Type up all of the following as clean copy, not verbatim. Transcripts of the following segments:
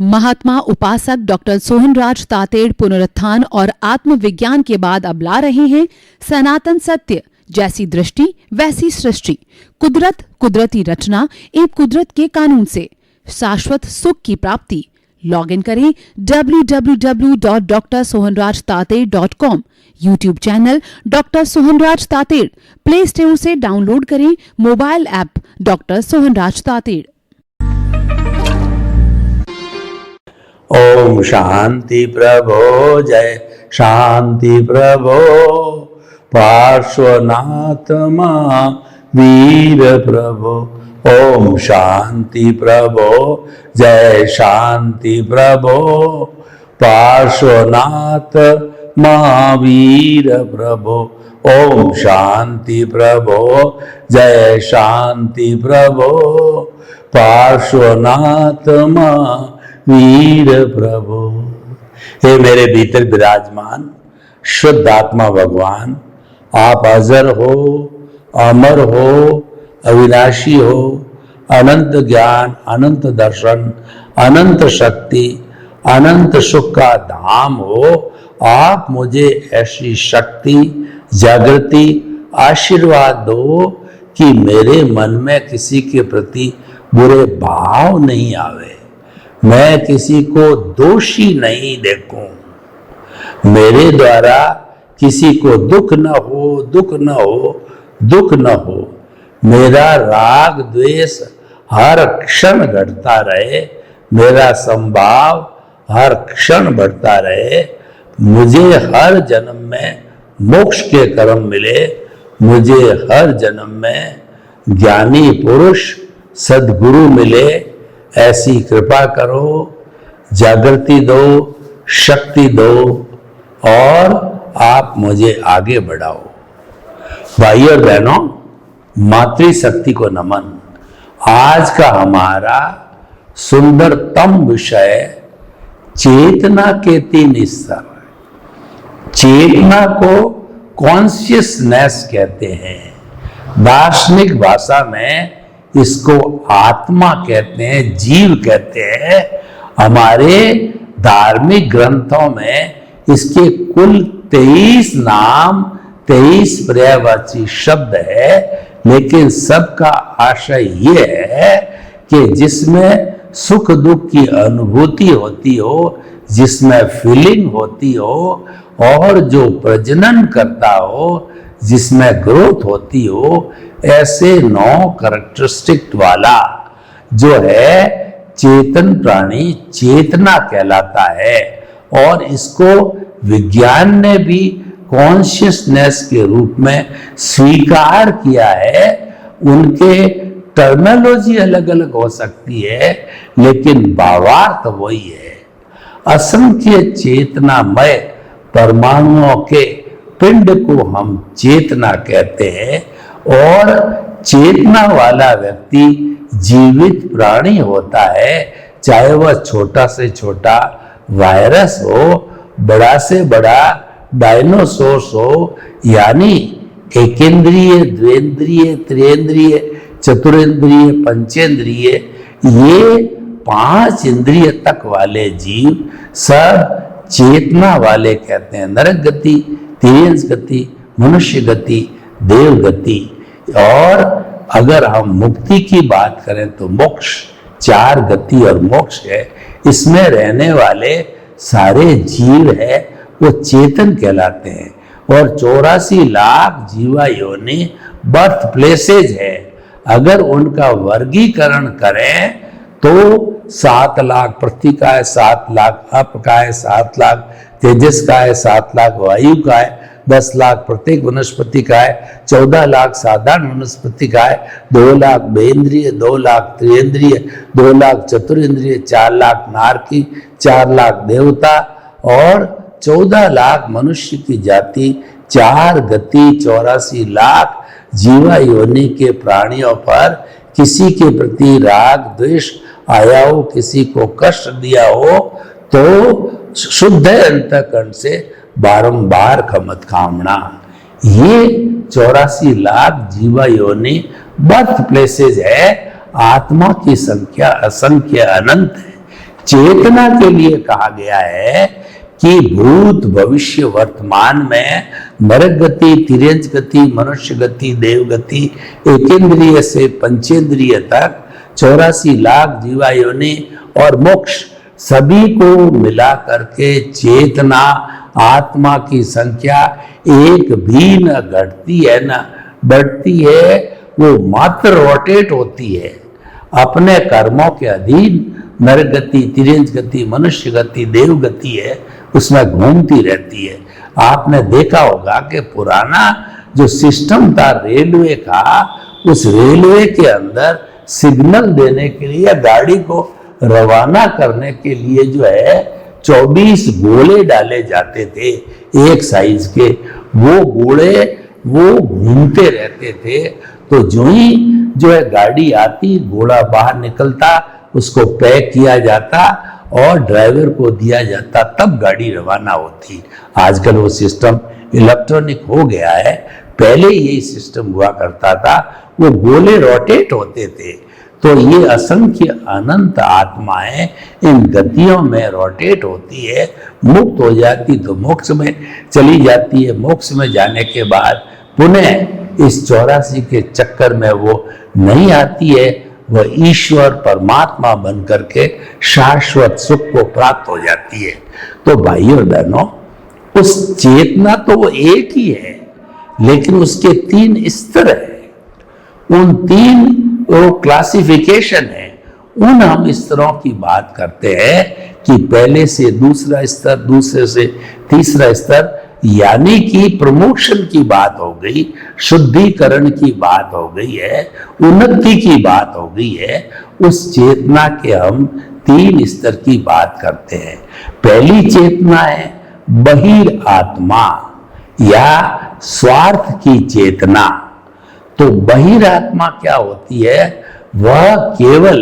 महात्मा उपासक डॉक्टर सोहनराज तातेड़ पुनरुत्थान और आत्मविज्ञान के बाद अब ला रहे हैं सनातन सत्य, जैसी दृष्टि वैसी सृष्टि, कुदरत, कुदरती रचना एवं कुदरत के कानून से शाश्वत सुख की प्राप्ति। लॉग इन करें www.drsohanrajtated.com, YouTube channel doctor Sohanraj Tated, play store से डाउनलोड करें mobile app doctor Sohanraj Tated. ओम शांति प्रभो, जय शांति प्रभो, पार्श्वनाथ वीर प्रभो। ओम शांति प्रभो, जय शांति प्रभो, पार्श्वनाथ महावीर प्रभो। ओम शांति प्रभो, जय शांति प्रभो, पार्श्वनाथ वीर प्रभु। हे मेरे भीतर विराजमान शुद्ध आत्मा भगवान, आप अजर हो, अमर हो, अविनाशी हो, अनंत ज्ञान, अनंत दर्शन, अनंत शक्ति, अनंत सुख का धाम हो। आप मुझे ऐसी शक्ति, जागृति, आशीर्वाद दो कि मेरे मन में किसी के प्रति बुरे भाव नहीं आवे, मैं किसी को दोषी नहीं देखूं, मेरे द्वारा किसी को दुख न हो, दुख न हो, दुख न हो। मेरा राग द्वेष हर क्षण घटता रहे, मेरा संभाव हर क्षण बढ़ता रहे। मुझे हर जन्म में मोक्ष के कर्म मिले, मुझे हर जन्म में ज्ञानी पुरुष सद्गुरु मिले। ऐसी कृपा करो, जागृति दो, शक्ति दो और आप मुझे आगे बढ़ाओ। भाई और बहनों, मातृशक्ति को नमन। आज का हमारा सुंदरतम विषय चेतना के 3 स्तर। चेतना को कॉन्शियसनेस कहते हैं, दार्शनिक भाषा में इसको आत्मा कहते हैं, जीव कहते हैं। हमारे धार्मिक ग्रंथों में इसके कुल 23 नाम, 23 पर्यायवाची शब्द है, लेकिन सबका आशय ये है कि जिसमें सुख दुख की अनुभूति होती हो, जिसमें फीलिंग होती हो और जो प्रजनन करता हो, जिसमें ग्रोथ होती हो, ऐसे 9 कैरेक्टरिस्टिक वाला जो है चेतन प्राणी चेतना कहलाता है। और इसको विज्ञान ने भी कॉन्शियसनेस के रूप में स्वीकार किया है। उनके टर्मिनोलॉजी अलग अलग हो सकती है, लेकिन भावार्थ वही है। असंख्य चेतनामय परमाणुओं के पिंड को हम चेतना कहते हैं। और चेतना वाला व्यक्ति जीवित प्राणी होता है, चाहे वह छोटा से छोटा वायरस हो, बड़ा से बड़ा डायनासोर हो, यानी एकेंद्रिय, द्वेंद्रिय, त्रिएंद्रिय, चतुरेंद्रिय, पंचेंद्रिय, ये 5 इंद्रिय तक वाले जीव सब चेतना वाले कहते हैं। नरक गति, तिर्यंस गति, मनुष्य गति, देव गति। और अगर हम मुक्ति की बात करें तो मोक्ष, 4 गति और मोक्ष है। इसमें रहने वाले सारे जीव है वो चेतन कहलाते हैं। और 84 लाख जीवा योनि बर्थ प्लेसेज है। अगर उनका वर्गीकरण करें तो 7 लाख पृथ्वी का है, 7 लाख अप का है, 7 लाख तेजस का है, 7 लाख वायु का है, 10 लाख प्रत्येक वनस्पति का है, 14 लाख साधारण वनस्पति का है, 2 लाख बेंद्रिय, 2 लाख त्रिएंद्रिय, 2 लाख चतुरेंद्रिय, 4 लाख नारकी, 4 लाख देवता और 14 लाख मनुष्य की जाति, 4 गति, 84 लाख जीवा योनि के प्राणियों पर किसी के प्रति राग द्वेष आया हो, किसी को कष्ट दिया हो तो शुद्ध अंतःकरण से बारंबार खमत कामना। ये 84 लाख जीवा योनि बर्थ प्लेसेज है। आत्मा की संख्या असंख्य अनंत है, चेतना के लिए कहा गया है कि भूत भविष्य वर्तमान में नरक गति, तिर्यंच गति, मनुष्य गति, देव गति, एकेंद्रिय से पंचेंद्रिय तक 84 लाख जीवा योनि और मोक्ष सभी को मिला करके चेतना आत्मा की संख्या एक भी न घटती है न बढ़ती है, वो मात्र रोटेट होती है अपने कर्मों के अधीन। नरक गति, तिर्यंच गति, मनुष्य गति, देव गति है, उसमें घूमती रहती है। आपने देखा होगा कि पुराना जो सिस्टम था रेलवे का, उस रेलवे के अंदर सिग्नल देने के लिए, गाड़ी को रवाना करने के लिए जो है 24 गोले डाले जाते थे एक साइज के। वो गोले वो घूमते रहते थे, तो जो ही जो है गाड़ी आती, घोड़ा बाहर निकलता, उसको पैक किया जाता और ड्राइवर को दिया जाता, तब गाड़ी रवाना होती। आजकल वो सिस्टम इलेक्ट्रॉनिक हो गया है, पहले यही सिस्टम हुआ करता था, वो गोले रोटेट होते थे। तो ये असंख्य अनंत आत्माएं इन गतियों में रोटेट होती है, मुक्त हो जाती तो मोक्ष में चली जाती है। मोक्ष में जाने के बाद पुनः इस 84 के चक्कर में वो नहीं आती है, वह ईश्वर परमात्मा बन करके शाश्वत सुख को प्राप्त हो जाती है। तो भाइयों बहनों, उस चेतना तो वो एक ही है, लेकिन उसके 3 स्तर है। उन 3 वो क्लासिफिकेशन है, उन हम स्तरों की बात करते हैं कि पहले से दूसरा स्तर, दूसरे से तीसरा स्तर, यानी कि प्रमोशन की बात हो गई, शुद्धिकरण की बात हो गई है, उन्नति की बात हो गई है। उस चेतना के हम 3 स्तर की बात करते हैं। पहली चेतना है बहिर आत्मा या स्वार्थ की चेतना। तो बहिर आत्मा क्या होती है? वह केवल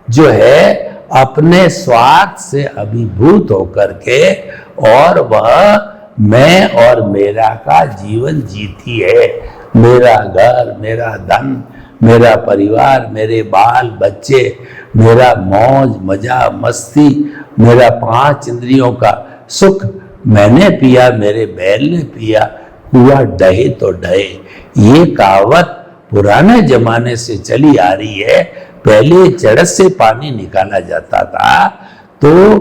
जो है अपने स्वार्थ से अभिभूत होकर के, और वह मैं और मेरा का जीवन जीती है। मेरा घर, मेरा धन, मेरा परिवार, मेरे बाल बच्चे, मेरा मौज मजा मस्ती, मेरा 5 इंद्रियों का सुख मैंने पिया, मेरे बैल ने पिया, कुआ डहे तो डहे। ये कहावत पुराने जमाने से चली आ रही है। पहले चरस से पानी निकाला जाता था, तो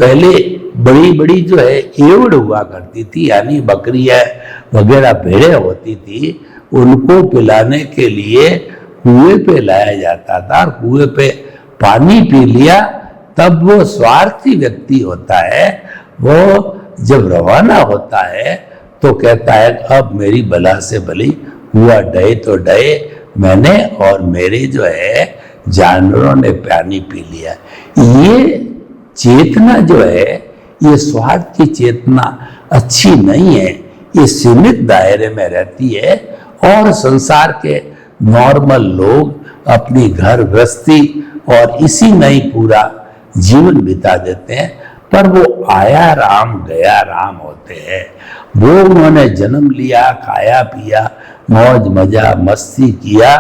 पहले बड़ी बड़ी जो है एवड़ हुआ करती थी, यानी बकरियां वगैरह भेड़ें होती थी, उनको पिलाने के लिए कुएं पे लाया जाता था, और कुएं पे पानी पी लिया, तब वो स्वार्थी व्यक्ति होता है, वो जब रवाना होता है तो कहता है अब मेरी बला से भली, हुआ डहे तो डहे, मैंने और मेरे जो है जानवरों ने पानी पी लिया। ये चेतना जो है, ये स्वार्थ की चेतना अच्छी नहीं है, ये सीमित दायरे में रहती है। और संसार के नॉर्मल लोग अपनी घर गृहस्थी और इसी में ही पूरा जीवन बिता देते हैं, पर वो आया राम गया राम होते हैं। वो उन्होंने जन्म लिया, खाया पिया, मौज मजा मस्ती किया,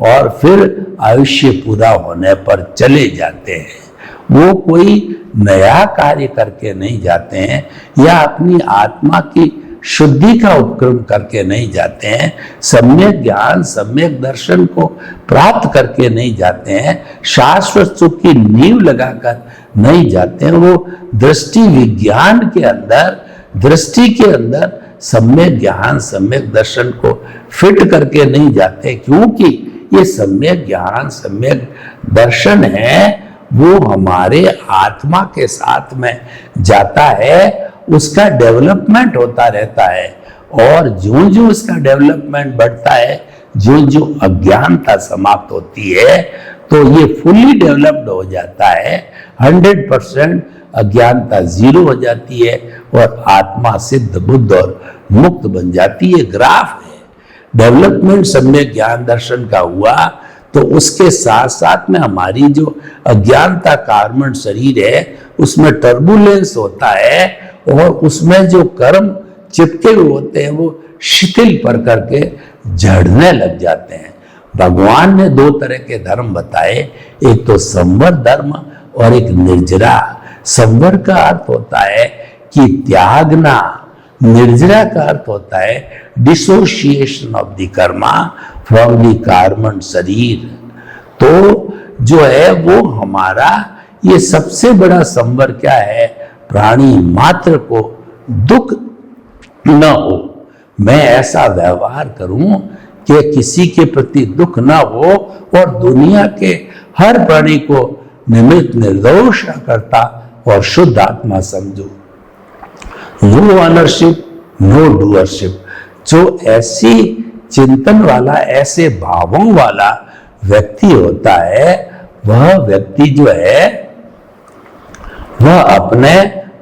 और फिर आयुष्य पूरा होने पर चले जाते हैं। वो कोई नया कार्य करके नहीं जाते हैं, या अपनी आत्मा की शुद्धि का उपक्रम करके नहीं जाते हैं, सम्यक ज्ञान सम्यक दर्शन को प्राप्त करके नहीं जाते हैं, शाश्वत सुख की नींव लगाकर नहीं जाते हैं। वो दृष्टि विज्ञान के अंदर, दृष्टि के अंदर सम्यक ज्ञान सम्यक दर्शन को फिट करके नहीं जाते, क्योंकि ये सम्यक ज्ञान सम्यक दर्शन है, वो हमारे आत्मा के साथ में जाता है, उसका डेवलपमेंट होता रहता है। और जो जो उसका डेवलपमेंट बढ़ता है, जो जो अज्ञानता समाप्त होती है, तो ये फुल्ली डेवलप्ड हो जाता है, 100% अज्ञानता 0 हो जाती है, और आत्मा सिद्ध बुद्ध और मुक्त बन जाती है। ग्राफ है, डेवलपमेंट सम्यक ज्ञान दर्शन का हुआ, तो उसके साथ साथ में हमारी जो अज्ञानता कार्बन शरीर है, उसमें टर्बुलेंस होता है, और उसमें जो कर्म चिपके हुए होते हैं वो शिथिल पड़ करके झड़ने लग जाते हैं। भगवान ने 2 तरह के धर्म बताए, एक तो संवर धर्म और एक निर्जरा। संवर का अर्थ होता है कि त्यागना, निर्जरा का अर्थ होता है dissociation of the Karma from the Karman शरीर। तो जो है वो हमारा ये सबसे बड़ा संवर क्या है, प्राणी मात्र को दुख न हो, मैं ऐसा व्यवहार करूं कि किसी के प्रति दुख न हो और दुनिया के हर प्राणी को निमित्त निर्दोष करता और शुद्ध आत्मा समझो। No ownership, no doership. जो ऐसी चिंतन वाला, ऐसे भावों वाला व्यक्ति होता है, वह व्यक्ति जो है वह अपने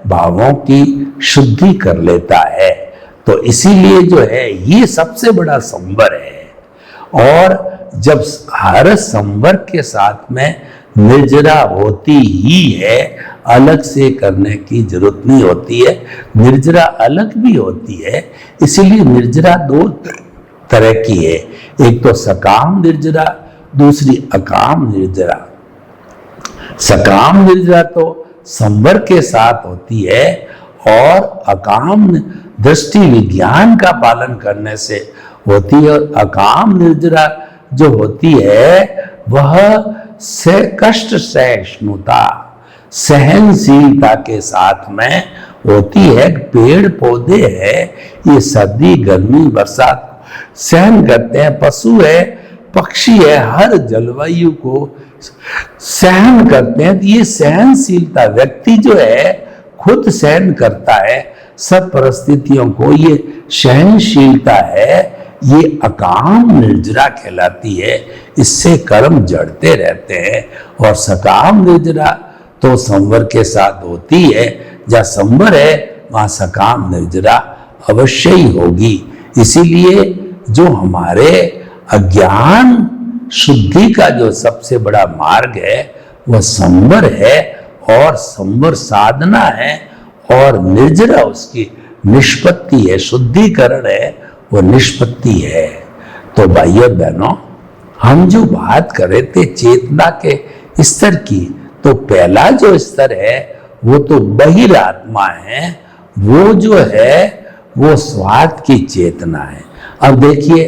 भावों की शुद्धि कर लेता है। तो इसीलिए जो है ये सबसे बड़ा संवर है। और जब हर संवर के साथ में निर्जरा होती ही है, अलग से करने की जरूरत नहीं होती है। निर्जरा अलग भी होती है, इसीलिए निर्जरा दो तरह की है, एक तो सकाम निर्जरा, दूसरी अकाम निर्जरा। सकाम निर्जरा तो संवर के साथ होती है और अकाम दृष्टि विज्ञान का पालन करने से होती है। और अकाम निर्जरा जो होती है वह से कष्ट सहिष्णुता, सहनशीलता के साथ में होती है। पेड़ पौधे है, ये सर्दी गर्मी बरसात सहन करते हैं। पशु है, पक्षी है, हर जलवायु को सहन करते हैं। ये सहनशीलता, व्यक्ति जो है खुद सहन करता है सब परिस्थितियों को, ये सहनशीलता है, ये अकाम निर्जरा कहलाती है। इससे कर्म जड़ते रहते हैं। और सकाम निर्जरा तो संवर के साथ होती है। जहाँ संवर है वहाँ सकाम निर्जरा अवश्य ही होगी। इसीलिए जो हमारे अज्ञान शुद्धि का जो सबसे बड़ा मार्ग है वह संवर है, और संवर साधना है, और निर्जरा उसकी निष्पत्ति है, शुद्धिकरण है, वो निष्पत्ति है। तो भाइयों बहनों, हम जो बात कर रहे थे चेतना के स्तर की, तो पहला जो स्तर है वो तो बहिरात्मा है, वो जो है वो स्वार्थ की चेतना है। अब देखिए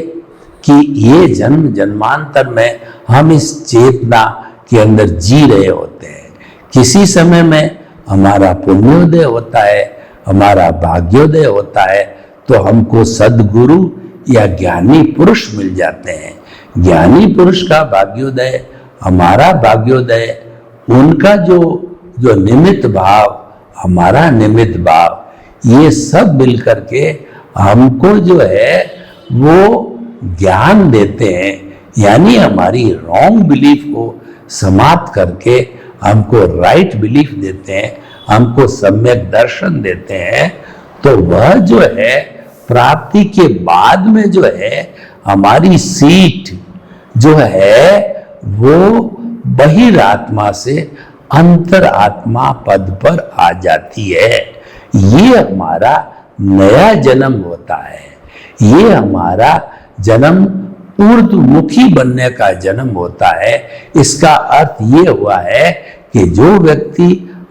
कि ये जन्म जन्मांतर में हम इस चेतना के अंदर जी रहे होते हैं। किसी समय में हमारा पुण्योदय होता है, हमारा भाग्योदय होता है, तो हमको सद्गुरु या ज्ञानी पुरुष मिल जाते हैं। ज्ञानी पुरुष का भाग्योदय, हमारा भाग्योदय, उनका जो निमित्त भाव, हमारा निमित्त भाव, ये सब मिलकर के हमको जो है वो ज्ञान देते हैं। यानी हमारी रॉन्ग बिलीफ को समाप्त करके हमको राइट बिलीफ देते हैं, हमको सम्यक दर्शन देते हैं। तो वह जो है प्राप्ति के बाद में जो है हमारी सीट जो है वो बहिरात्मा से अंतरात्मा पद पर आ जाती है। ये हमारा नया जन्म होता है। ये हमारा जन्म ऊर्ध्वमुखी बनने का जन्म होता है। इसका अर्थ ये हुआ है कि जो व्यक्ति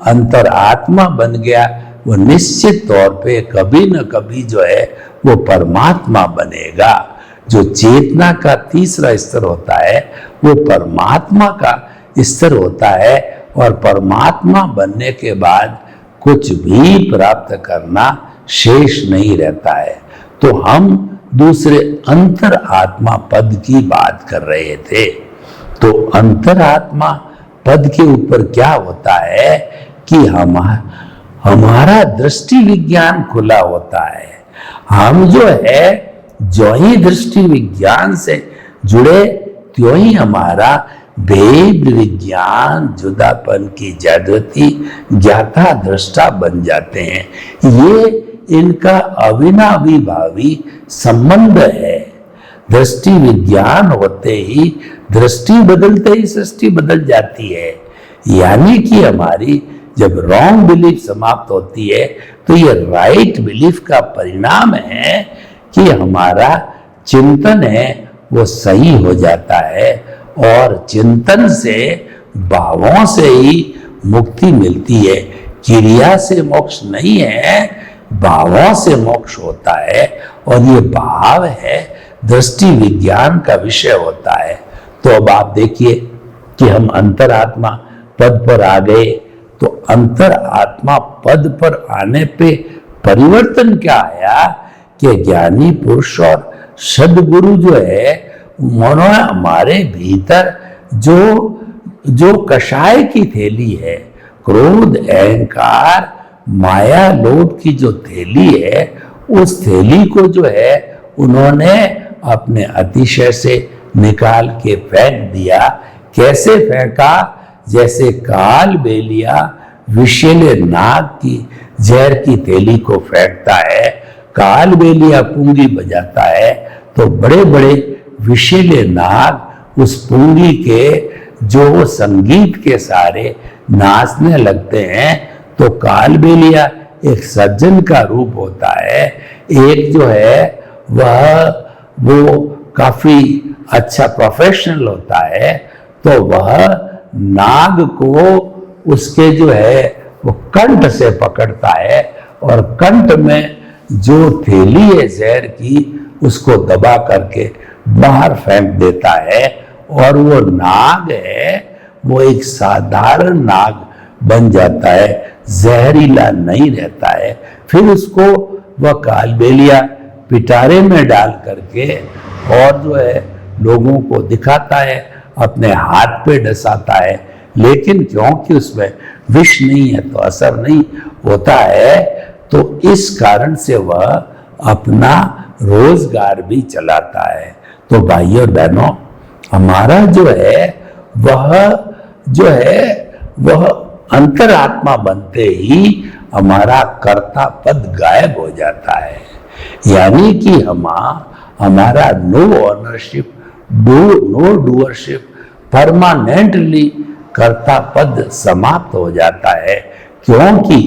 अंतरात्मा बन गया वो निश्चित तौर पे कभी न कभी जो है वो परमात्मा बनेगा। जो चेतना का तीसरा स्तर होता है वो परमात्मा का स्तर होता है। और परमात्मा बनने के बाद कुछ भी प्राप्त करना शेष नहीं रहता है। तो हम दूसरे अंतरात्मा पद की बात कर रहे थे। तो अंतरात्मा पद के ऊपर क्या होता है कि हमारा दृष्टि विज्ञान खुला होता है। हम जो है जो ही दृष्टि विज्ञान से जुड़े त्यों ही हमारा भेद विज्ञान जुदापन की जागृति ज्ञाता दृष्टा बन जाते हैं। ये इनका अविनाभावी संबंध है। दृष्टि विज्ञान होते ही दृष्टि बदलते ही सृष्टि बदल जाती है। यानी कि हमारी जब रॉन्ग बिलीफ समाप्त होती है तो ये राइट बिलीफ का परिणाम है कि हमारा चिंतन है वो सही हो जाता है। और चिंतन से भावों से ही मुक्ति मिलती है। क्रिया से मोक्ष नहीं है, भावों से मोक्ष होता है, और ये भाव है दृष्टि विज्ञान का विषय होता है। तो अब आप देखिए कि हम अंतरात्मा पद पर आ गए, तो अंतरात्मा पद पर आने पे परिवर्तन क्या आया कि ज्ञानी पुरुष और सद्गुरु जो है उन्होंने हमारे भीतर जो कषाय की थैली है, क्रोध अहंकार माया लोभ की जो थैली है, उस थैली को जो है उन्होंने अपने अतिशय से निकाल के फेंक दिया। कैसे फेंका? जैसे काल बेलिया विषैले नाग की जहर की थैली को फेंकता है। काल बेलिया पुंगी बजाता है तो बड़े बड़े विषैले नाग उस पुंगी के जो संगीत के सारे नाचने लगते हैं। तो काल बेलिया एक सज्जन का रूप होता है, एक जो है वो काफी अच्छा प्रोफेशनल होता है। तो वह नाग को उसके जो है वो कंठ से पकड़ता है और कंठ में जो थैली है जहर की उसको दबा करके बाहर फेंक देता है, और वो नाग है वो एक साधारण नाग बन जाता है, जहरीला नहीं रहता है। फिर उसको वह कालबेलिया पिटारे में डाल करके और जो है लोगों को दिखाता है, अपने हाथ पे डसाता है, लेकिन क्योंकि उसमें विष नहीं है तो असर नहीं होता है। तो इस कारण से वह अपना रोजगार भी चलाता है। तो भाइयों और बहनों, हमारा जो है वह अंतरात्मा बनते ही हमारा कर्ता पद गायब हो जाता है। यानी कि हमारा no ownership, no doership, permanently कर्ता पद समाप्त हो जाता है। क्योंकि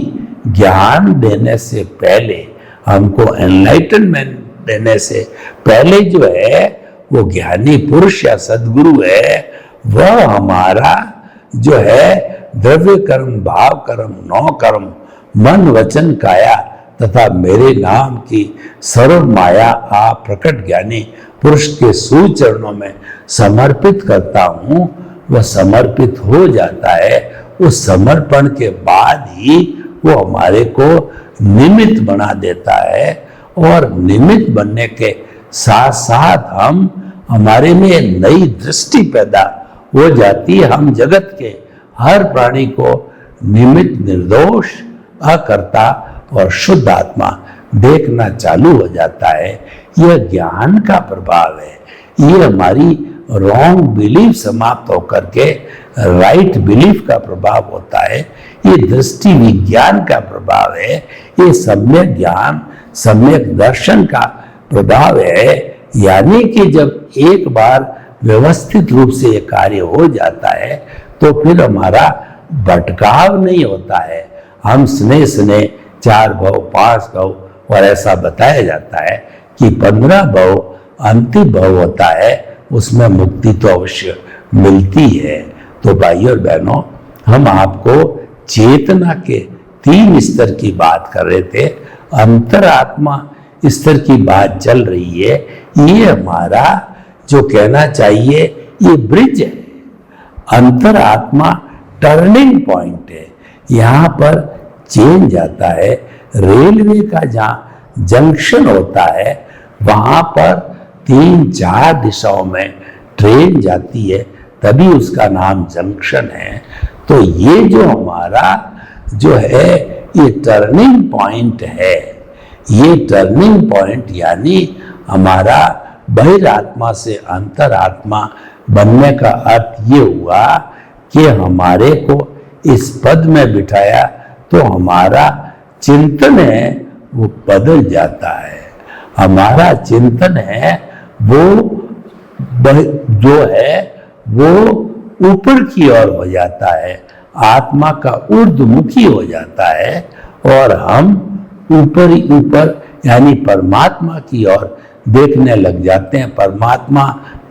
ज्ञान देने से पहले, हमको एनलाइटनमेंट देने से पहले जो है वो ज्ञानी पुरुष या सद्गुरु है, वह हमारा जो है द्रव्य कर्म, भाव कर्म, नौ कर्म, मन वचन काया तथा मेरे नाम की सर्व माया आप प्रकट ज्ञानी पुरुष के सुचरणों में समर्पित करता हूं। वह समर्पित हो जाता है। उस समर्पण के बाद ही वो हमारे को निमित्त बना देता है, और निमित्त बनने के साथ साथ हमारे में नई दृष्टि पैदा हो जाती है। हम जगत के हर प्राणी को निमित्त, निर्दोष, अकर्ता और शुद्ध आत्मा देखना चालू हो जाता है। यह ज्ञान का प्रभाव है। ये हमारी रॉन्ग बिलीफ समाप्त होकर के राइट बिलीफ का प्रभाव होता है। ये दृष्टि विज्ञान का प्रभाव है। ये सम्यक ज्ञान, सम्यक दर्शन का प्रभाव है। यानी कि जब एक बार व्यवस्थित रूप से ये कार्य हो जाता है तो फिर हमारा भटकाव नहीं होता है। हम स्नेह 4 भव, 5 भव, और ऐसा बताया जाता है कि 15 भव अंतिम भव होता है, उसमें मुक्ति तो अवश्य मिलती है। तो भाइयों और बहनों, हम आपको चेतना के 3 स्तर की बात कर रहे थे। अंतरात्मा स्तर की बात चल रही है। ये हमारा जो कहना चाहिए ये ब्रिज है। अंतरात्मा टर्निंग पॉइंट है। यहाँ पर चेंज आता है। रेलवे का जहाँ जंक्शन होता है वहाँ पर 3-4 दिशाओं में ट्रेन जाती है, तभी उसका नाम जंक्शन है। तो ये जो हमारा जो है ये टर्निंग पॉइंट है। ये टर्निंग पॉइंट यानी हमारा बहिरात्मा से अंतरात्मा बनने का अर्थ ये हुआ कि हमारे को इस पद में बिठाया तो हमारा चिंतन है वो बदल जाता है। हमारा चिंतन है वो जो है वो ऊपर की ओर हो जाता है, आत्मा का ऊर्ध्वमुखी हो जाता है, और हम ऊपर ही ऊपर यानी परमात्मा की ओर देखने लग जाते हैं। परमात्मा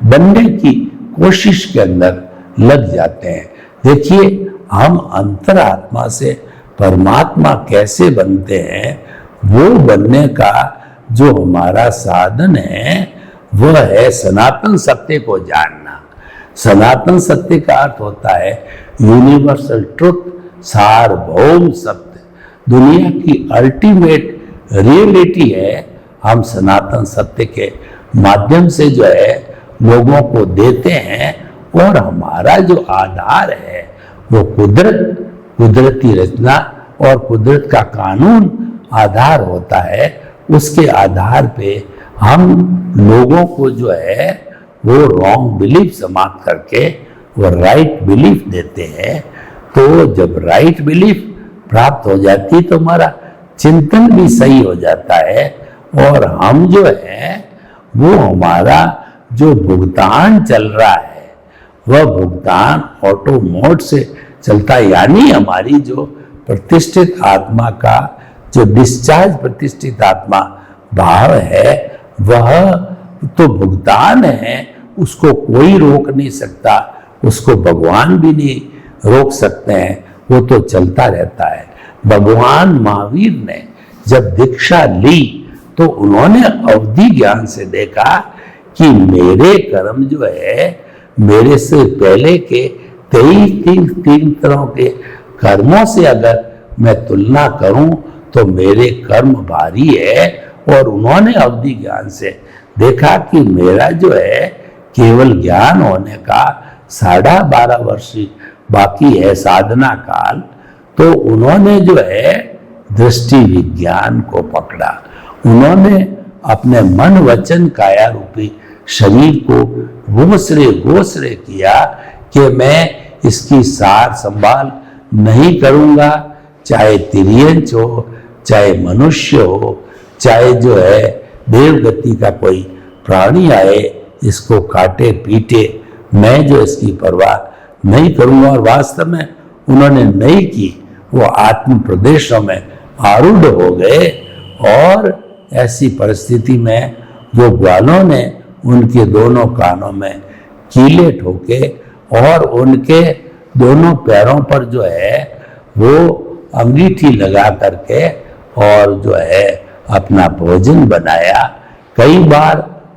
बनने की कोशिश के अंदर लग जाते हैं। देखिए, हम अंतरात्मा से परमात्मा कैसे बनते हैं, वो बनने का जो हमारा साधन है वह है सनातन सत्य को जानना। सनातन सत्य का अर्थ होता है यूनिवर्सल ट्रुथ, सार्वभौम सत्य, दुनिया की अल्टीमेट रियलिटी है। हम सनातन सत्य के माध्यम से जो है लोगों को देते हैं, और हमारा जो आधार है वो कुदरत, कुदरती रचना और कुदरत का कानून आधार होता है। उसके आधार पे हम लोगों को जो है वो रॉन्ग बिलीफ समाप्त करके वो राइट बिलीफ देते हैं। तो जब राइट बिलीफ प्राप्त हो जाती है तो हमारा चिंतन भी सही हो जाता है, और हम जो है वो हमारा जो भुगतान चल रहा है वह भुगतान ऑटो मोड से चलता है। यानी हमारी जो प्रतिष्ठित आत्मा का जो डिस्चार्ज प्रतिष्ठित आत्मा भाव है वह तो भुगतान है, उसको कोई रोक नहीं सकता, उसको भगवान भी नहीं रोक सकते हैं, वो तो चलता रहता है। भगवान महावीर ने जब दीक्षा ली तो उन्होंने अवधि ज्ञान से देखा कि मेरे कर्म जो है मेरे से पहले के 23 तरह के कर्मों से अगर मैं तुलना करूं तो मेरे कर्म भारी है। और उन्होंने अवधि ज्ञान से देखा कि मेरा जो है केवल ज्ञान होने का 12.5 वर्ष बाकी है साधना काल। तो उन्होंने जो है दृष्टि विज्ञान को पकड़ा, उन्होंने अपने मन वचन काया रूपी शरीर को घोषरे किया कि मैं इसकी सार संभाल नहीं करूंगा, चाहे तिर्यंच हो, चाहे मनुष्य हो, चाहे जो है देवगति का कोई प्राणी आए इसको काटे पीटे, मैं जो इसकी परवाह नहीं करूंगा। और वास्तव में उन्होंने नहीं की, वो आत्म प्रदेशों में आरूढ़ हो गए। और ऐसी परिस्थिति में जो ग्वालों ने उनके दोनों कानों में कीले ठोके और उनके दोनों पैरों पर जो है वो अंगीठी लगा करके और जो है अपना भोजन बनाया। कई बार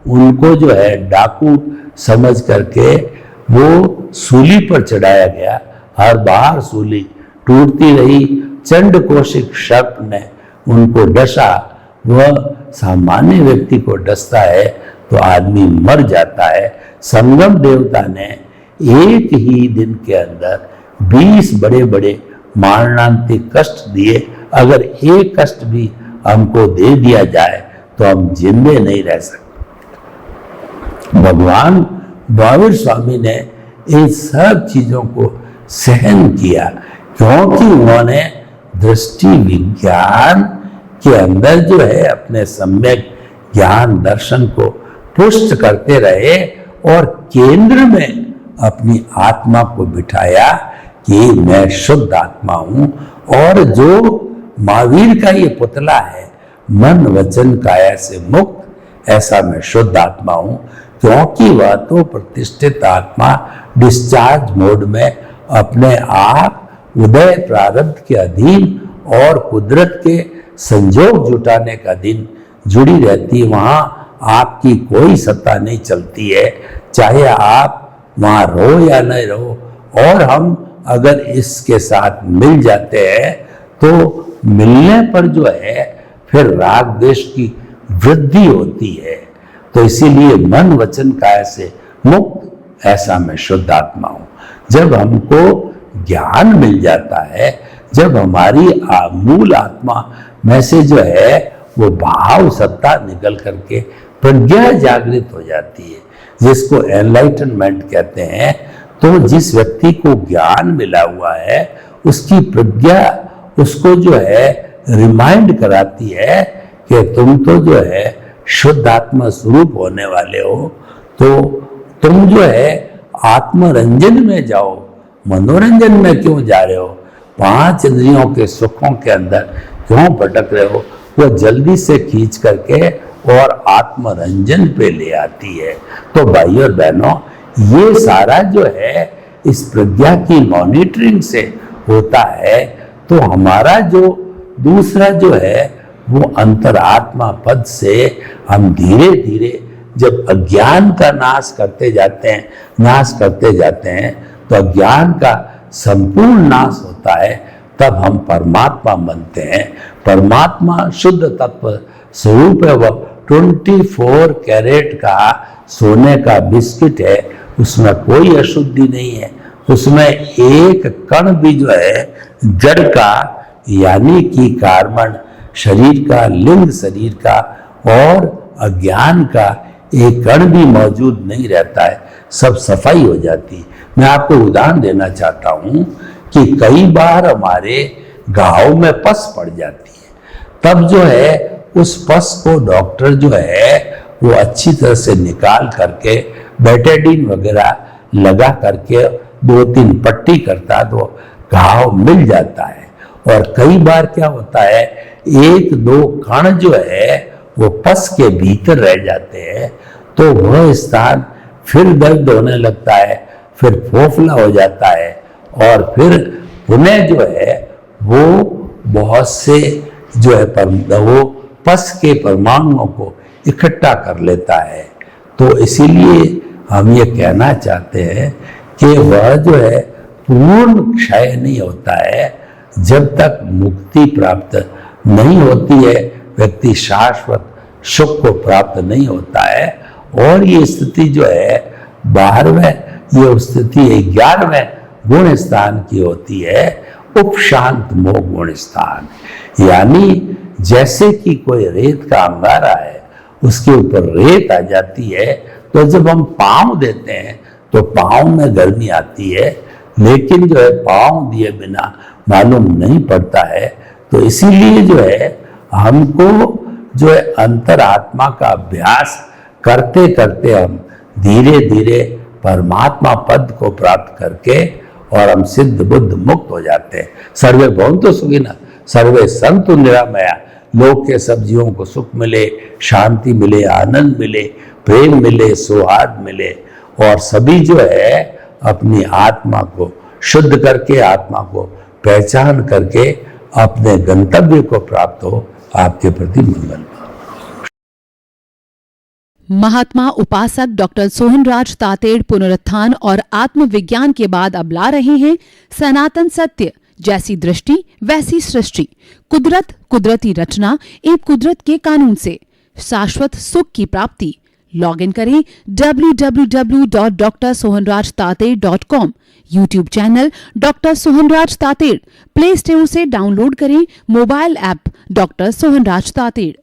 उनको जो है डाकू समझ करके वो सूली पर चढ़ाया गया, हर बार सूली टूटती रही। चंड कोशिक सर्प ने उनको डसा, वह सामान्य व्यक्ति को डसता है तो आदमी मर जाता है। संगम देवता ने एक ही दिन के अंदर 20 बड़े बड़े मारणांतिक कष्ट दिए। अगर एक कष्ट भी हमको दे दिया जाए तो हम जिंदे नहीं रह सकते। भगवान महावीर स्वामी ने इन सब चीजों को सहन किया क्योंकि उन्होंने दृष्टि विज्ञान के अंदर जो है अपने सम्यक ज्ञान दर्शन को पुष्ट करते रहे और केंद्र में अपनी आत्मा को बिठाया कि मैं शुद्ध आत्मा हूं। और जो महावीर का ये पुतला है, मन वचन काया से मुक्त, ऐसा मैं शुद्ध आत्मा हूं, क्योंकि वह तो प्रतिष्ठित आत्मा डिस्चार्ज मोड में अपने आप उदय प्रारब्ध के अधीन और कुदरत के संजोग जुटाने का दिन जुड़ी रहती। वहां आपकी कोई सत्ता नहीं चलती है, चाहे आप वहां रहो या नहीं रहो। और हम अगर इसके साथ मिल जाते हैं तो मिलने पर जो है फिर राग द्वेष की वृद्धि होती है। तो इसीलिए मन वचन काया से मुक्त, ऐसा मैं शुद्ध आत्मा हूं। जब हमको ज्ञान मिल जाता है, जब हमारी मूल आत्मा में से जो है वो भाव सत्ता निकल करके प्रज्ञा जागृत हो जाती है, जिसको एनलाइटनमेंट कहते हैं। तो जिस व्यक्ति को ज्ञान मिला हुआ है उसकी प्रज्ञा उसको जो है रिमाइंड कराती है कि तुम तो जो है शुद्ध आत्मा स्वरूप होने वाले हो, तो तुम जो है आत्मरंजन में जाओ, मनोरंजन में क्यों जा रहे हो, 5 इंद्रियों के सुखों के अंदर क्यों भटक रहे हो। वो जल्दी से खींच करके और आत्मरंजन पे ले आती है। तो भाइयों और बहनों, ये सारा जो है इस प्रज्ञा की मॉनिटरिंग से होता है, तो हमारा जो दूसरा जो है वो अंतरात्मा पद से हम धीरे धीरे जब अज्ञान का नाश करते जाते हैं तो अज्ञान का संपूर्ण नाश होता है, तब हम परमात्मा बनते हैं। परमात्मा शुद्ध तत्व स्वरूप है, वह 24 कैरेट का सोने का बिस्किट है, उसमें कोई अशुद्धि नहीं है, उसमें एक कण भी जो है जड़ का यानी कि कार्बन शरीर का, लिंग शरीर का और अज्ञान का एक कण भी मौजूद नहीं रहता है, सब सफाई हो जाती है। मैं आपको उदाहरण देना चाहता हूं कि कई बार हमारे घाव में पस पड़ जाती है, तब जो है उस पस को डॉक्टर जो है वो अच्छी तरह से निकाल करके बेटाडीन वगैरह लगा करके 2-3 पट्टी करता तो घाव मिल जाता है। और कई बार क्या होता है, 1-2 कण जो है वो पस के भीतर रह जाते हैं, तो वह स्थान फिर दर्द होने लगता है, फिर फोफला हो जाता है और फिर पुनः जो है वो बहुत से जो है वो पस के परमाणुओं को इकट्ठा कर लेता है। तो इसीलिए हम ये कहना चाहते हैं कि वह जो है पूर्ण क्षय नहीं होता है, जब तक मुक्ति प्राप्त नहीं होती है व्यक्ति शाश्वत सुख को प्राप्त नहीं होता है। और ये स्थिति जो है 12वें ये स्थिति 11वें गुण स्थान की होती है, उपशांत मोह गुण स्थान। यानी जैसे कि कोई रेत का अंगारा है, उसके ऊपर रेत आ जाती है, तो जब हम पाँव देते हैं तो पाँव में गर्मी आती है, लेकिन जो है पाँव दिए बिना मालूम नहीं पड़ता है। तो इसीलिए जो है हमको जो है अंतरात्मा का अभ्यास करते करते हम धीरे धीरे परमात्मा पद को प्राप्त करके और हम सिद्ध बुद्ध मुक्त हो जाते हैं। सर्वे भवन्तु सुखिनः सर्वे सन्तु निरामया। लोक के सब जीवों को सुख मिले, शांति मिले, आनंद मिले, प्रेम मिले, सौहार्द मिले और सभी जो है अपनी आत्मा को शुद्ध करके, आत्मा को पहचान करके अपने गंतव्य को प्राप्त हो। आपके प्रति मंगल। महात्मा उपासक डॉक्टर सोहनराज तातेड़ पुनरुत्थान और आत्मविज्ञान के बाद अब ला रहे हैं सनातन सत्य, जैसी दृष्टि वैसी सृष्टि, कुदरत, कुदरती रचना एवं कुदरत के कानून से शाश्वत सुख की प्राप्ति। लॉग इन करें www.drsohanrajtated.com। YouTube channel doctor Sohanraj Tated, play store से डाउनलोड करें mobile app doctor Sohanraj Tated.